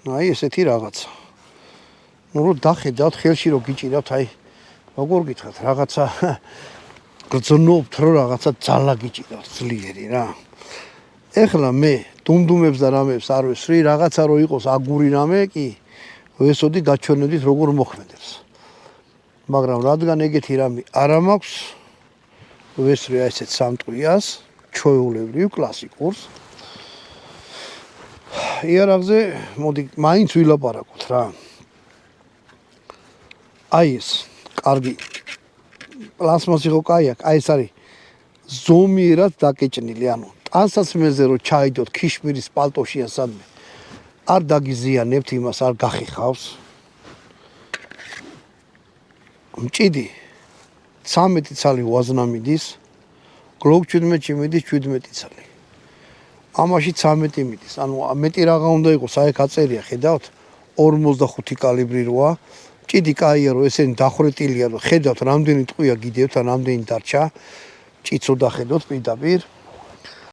აი ესეთი რაღაცა. რომ დახედავთ ხელში რომ გიჭირავთ, აი როგორ გითხრათ, რაღაცა გრძნობთ რომ რაღაცა ძალა გიჭირავთ ძლიერი რა. ეხლა მე დუმდუმებს და რამებს არ ვესვრი, რაღაცა რო იყოს აგური რამე კი ვესოდი გაჩვენებდით როგორ მოქმედებს. მაგრამ რადგან ეგეთი რამე არა მაქვს, ვესვრი აი ესეთ სამტყვიას, ჩვეულებრივ კლასიკურს. იარაღზე მოდი მაინც ვილაპარაკოთ რა. აი ეს კარგი პლასმასი ხო კაი აქვს, აი ეს არის ზომიერად დაკეჭნილი, ანუ ტანსაცმელზე რო ჩაიდოთ ქიშმირის პალტოშია სადმე არ დაგიზიანებთ იმას, არ გახიხავს. მჭიდი 13 ცალი ვაზნა მიდის, გლოკ 17-ში მიდის 17 ცალი. ამაში 13 მიდის, ანუ მეტი რაღა უნდა იყოს, აი გაწერია, ხედავთ 45 კალიბრი როა. ჭიდი კაია რომ ესენი დახვრეტილია, რომ ხედავთ რამდენი ტყვია გიდევთ ან რამდენი დარჩა. ჭიცო დახედოთ პირდაპირ.